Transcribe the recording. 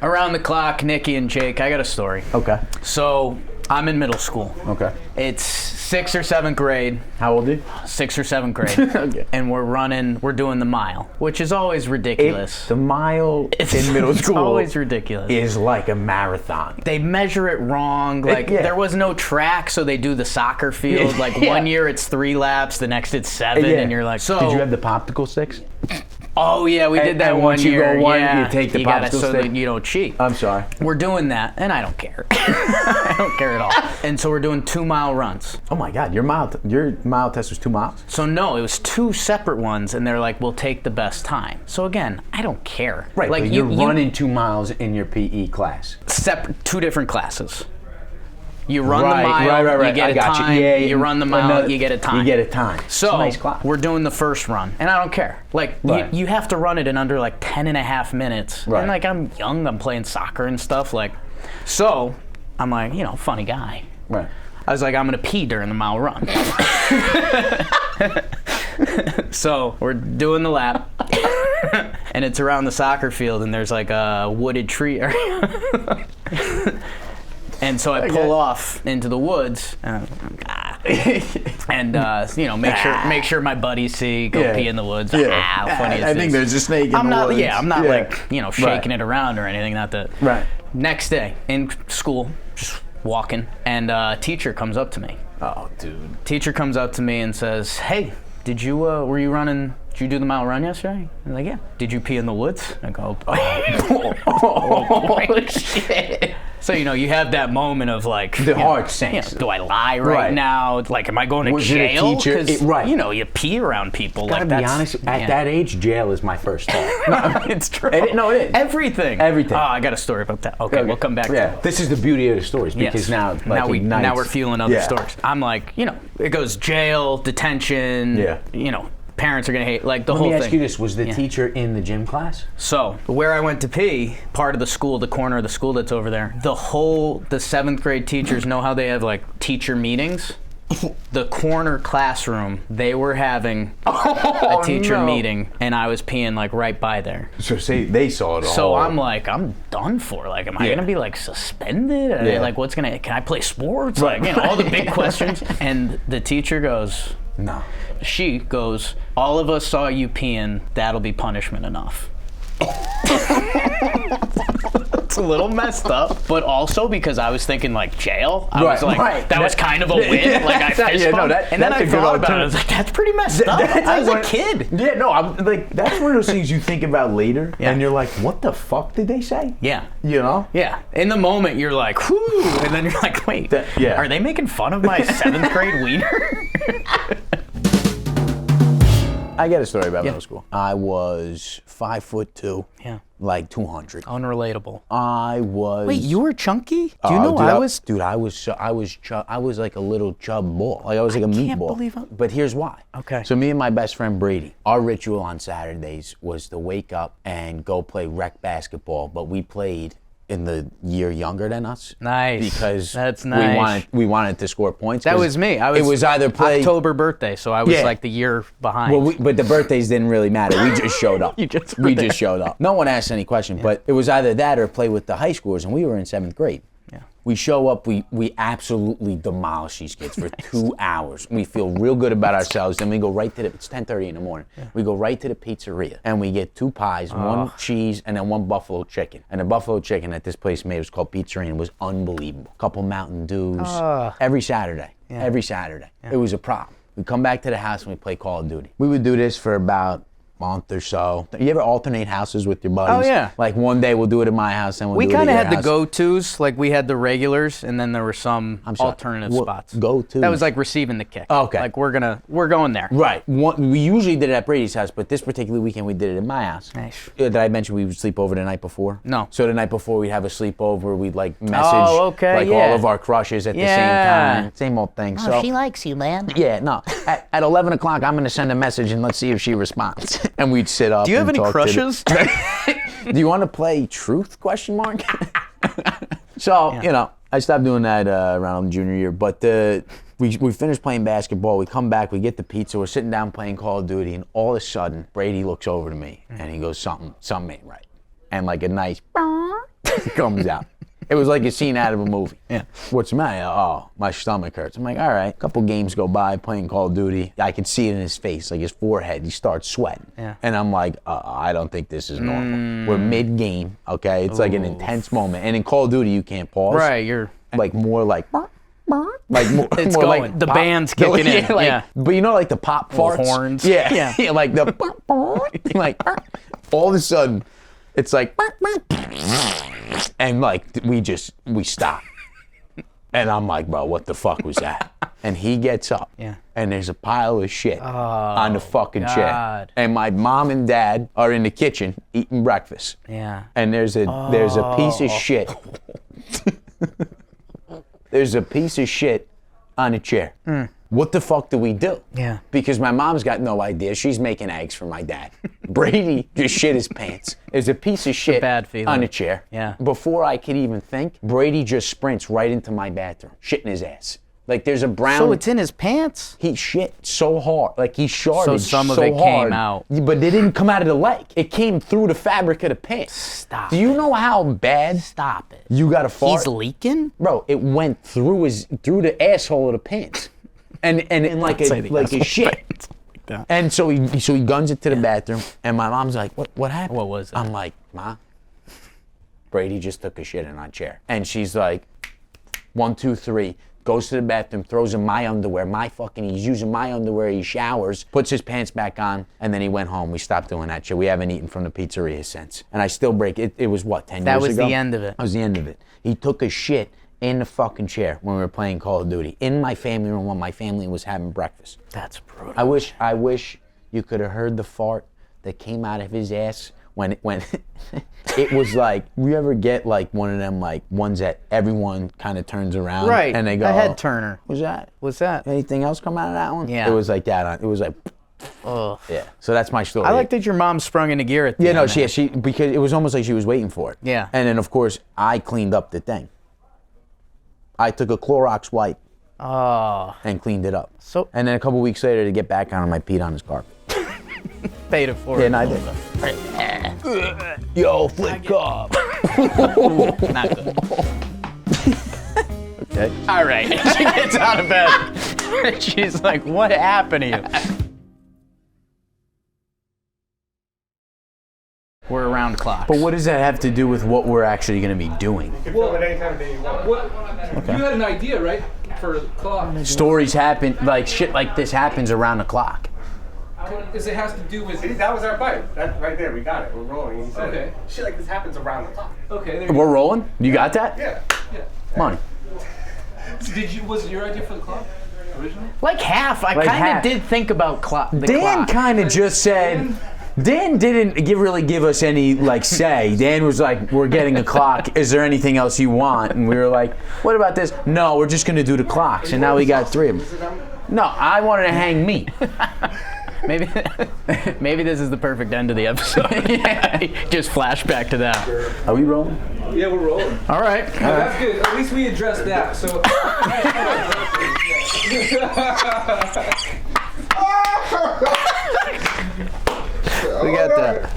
Around the clock, Nicky and Jake, I got a story. Okay. So, I'm in middle school. Okay. It's 6th or 7th grade. How old are you? 6th or 7th grade. Okay. And we're doing the mile, which is always ridiculous. The mile in middle school It's always ridiculous. is like a marathon. They measure it wrong. Like, there was no track, so they do the soccer field. Like, one year it's 3 laps, the next it's 7, and you're like, so... Did you have the popsicle sticks? Oh, yeah, we did that and one once year. you go one, yeah. you take the you popsicle so stick? that you don't cheat. I'm sorry. We're doing that, and I don't care. I don't care at all. And so we're doing 2-mile runs. Oh my God, your mile test was 2 miles? So no, it was 2 separate ones, and they're like, we'll take the best time. So again, I don't care. Right, like but you're running 2 miles in your PE class. Separate, 2 different classes. You run the mile, you get a time. You run the mile, you get a time. You get a time. So nice class. We're doing the first run, and I don't care. Like, you have to run it in under like 10 and a half minutes. Right. And like, I'm young, I'm playing soccer and stuff. Like, so I'm like, funny guy. Right. I was like, I'm gonna pee during the mile run. So we're doing the lap, and it's around the soccer field, and there's like a wooded tree area. And so I pull off into the woods, and make sure my buddies see, go pee in the woods. Funny as I think there's a snake in the woods. Yeah, I'm not like shaking it around or anything. Not that. Right. Next day in school, just walking, and a teacher comes up to me. Oh, dude. Teacher comes up to me and says, "Hey, did you were you running? Did you do the mile run yesterday?" I'm like, "Yeah." "Did you pee in the woods?" I go, "Oh, shit." So you have that moment of like the heart sinks. Do I lie right now? Like, am I going to jail? Because you pee around people. Gotta be honest. At that age, jail is my first thought. It's true. It is. Everything. Everything. Oh, I got a story about that. Okay, we'll come back to it. This is the beauty of the stories because now we're feeling other stories. I'm like, it goes jail, detention. Yeah. Parents are gonna hate the whole thing. Let me ask you this: was the teacher in the gym class? So where I went to pee, part of the school, the corner of the school that's over there, the 7th grade teachers know how they have like teacher meetings. The corner classroom, they were having a teacher meeting, and I was peeing like right by there. So they saw it all. So I'm like, I'm done for. Like, am I gonna be like suspended? Like, can I play sports? Like, all the big questions. And the teacher goes, no. She goes, all of us saw you peeing, that'll be punishment enough. It's a little messed up, but also because I was thinking like jail. I was like, that was kind of a win. Like, I fist bumped. And then I thought about it. I was like, that's pretty messed up. I was a kid. Yeah, no, I'm like, that's one of those things you think about later, and you're like, what the fuck did they say? Yeah. Yeah. In the moment, you're like, whoo, and then you're like, wait, are they making fun of my 7th grade wiener? I got a story about middle school. I was 5'2". Yeah. Like 200. Unrelatable. I was. Wait, you were chunky? Do you know I was? Dude, I was like a little chub ball. Like I was like a meatball. I can't believe it. But here's why. Okay. So me and my best friend Brady, our ritual on Saturdays was to wake up and go play rec basketball. But we played in the year younger than us. Nice. Because that's nice. we wanted to score points. That was me. It was either play October birthday, so I was like the year behind. Well, but the birthdays didn't really matter. We just showed up. We just showed up. No one asked any question, but it was either that or play with the high schoolers, and we were in 7th grade. Yeah. We show up, we absolutely demolish these kids for 2 hours. We feel real good about ourselves. Then we go right to it's 10:30 in the morning. Yeah. We go right to the pizzeria and we get 2 pies, 1 cheese, and then 1 buffalo chicken. And the buffalo chicken that this place made was called Pizzeria and was unbelievable. Couple Mountain Dews every Saturday. Yeah. Every Saturday. Yeah. It was a problem. We come back to the house and we play Call of Duty. We would do this for about month or so. You ever alternate houses with your buddies? Oh, yeah. Like one day we'll do it at my house and we'll do it at your house. We kind of had the go-tos. Like we had the regulars and then there were some alternative spots. Go-tos? That was like receiving the kick. Okay. Like we're going there. Right. We usually did it at Brady's house, but this particular weekend we did it at my house. Nice. Did I mention we would sleep over the night before? No. So the night before we'd have a sleepover. We'd like message all of our crushes at the same time. Same old thing. Oh, she likes you, man. Yeah, no. At 11 o'clock, I'm going to send a message and let's see if she responds. And we'd sit up. Do you have any crushes? Do you want to play truth, ? So, I stopped doing that around junior year. But we finished playing basketball. We come back. We get the pizza. We're sitting down playing Call of Duty. And all of a sudden, Brady looks over to me. And he goes, something ain't right. And like a nice... comes out. It was like a scene out of a movie. Yeah. What's the matter? Oh, my stomach hurts. I'm like, all right. A couple games go by, playing Call of Duty. I can see it in his face, like his forehead. He starts sweating. Yeah. And I'm like, I don't think this is normal. We're mid-game, okay? It's like an intense moment. And in Call of Duty, you can't pause. Right, you're... Like more like... Like more, It's more going. like The pop. band's kicking in. Like, Yeah. But you know, like the pop farts? Little horns. Yeah. Yeah. Like the... all of a sudden, it's like... And like, we stop. And I'm like, bro, what the fuck was that? And he gets up. Yeah. And there's a pile of shit on the fucking chair. God. And my mom and dad are in the kitchen eating breakfast. Yeah. And there's a piece of shit. There's a piece of shit on a chair. What the fuck do we do? Yeah. Because my mom's got no idea. She's making eggs for my dad. Brady just shit his pants. There's a piece of shit bad feeling. on a chair. Yeah. Before I could even think, Brady just sprints right into my bathroom, shitting his ass. Like there's a brown... So it's in his pants? He shit so hard. Like he sharted So some of so it hard, came out. But it didn't come out of the leg. It came through the fabric of the pants. Stop Do you know how bad Stop it. you got to fart? He's leaking? Bro, it went through the asshole of the pants. And like a shit. And so he guns it to the bathroom, and my mom's like, what happened? What was it? I'm like, Ma, Brady just took a shit in our chair. And she's like, 1, 2, 3, goes to the bathroom, throws in my underwear, he's using my underwear, he showers, puts his pants back on, and then he went home. We stopped doing that shit. We haven't eaten from the pizzeria since. And I still break it. It was what, 10 years ago? That was the end of it. That was the end of it. He took a shit in the fucking chair when we were playing Call of Duty, in my family room when my family was having breakfast. That's brutal. I wish you could have heard the fart that came out of his ass when it was like, you ever get like one of them like ones that everyone kind of turns around Right. and they go, a head turner. What's that? What's that? Anything else come out of that one? Yeah. It was like that. It was like, Ugh. yeah. So that's my story. I like that your mom sprung into gear at the Yeah, end no, there. she because it was almost like she was waiting for it. Yeah. And then of course I cleaned up the thing. I took a Clorox wipe Oh. and cleaned it up. So- and then a couple weeks later to get back on him, I peed on his carpet. Paid it for Yeah, it. and I did. Yo, flip cup. Not good. Okay. All right. She gets out of bed. She's like, what happened to you? We're around clocks. But what does that have to do with what we're actually going to be doing? You can film it anytime of day you want. You had an idea, right, for the clock? Stories happen, like shit like this happens around the clock. Because it has to do with. See, that was our pipe. That right there, we got it. We're rolling. He said Okay. it. Shit like this happens around the clock. Okay. There you We're rolling? You got that? Yeah. Come on. So was it your idea for the clock originally? like half. I Like kind half. of did think about the Dan clock. kind of just said, Dan didn't really give us any like say. Dan was like, we're getting a clock. Is there anything else you want? And we were like, what about this? No, we're just going to do the clocks. And now we got 3 of them. No, I wanted to hang meat. Maybe this is the perfect end of the episode. Yeah. Just flashback to that. Are we rolling? Yeah, we're rolling. All right. No, that's good. At least we addressed that. So. We got that.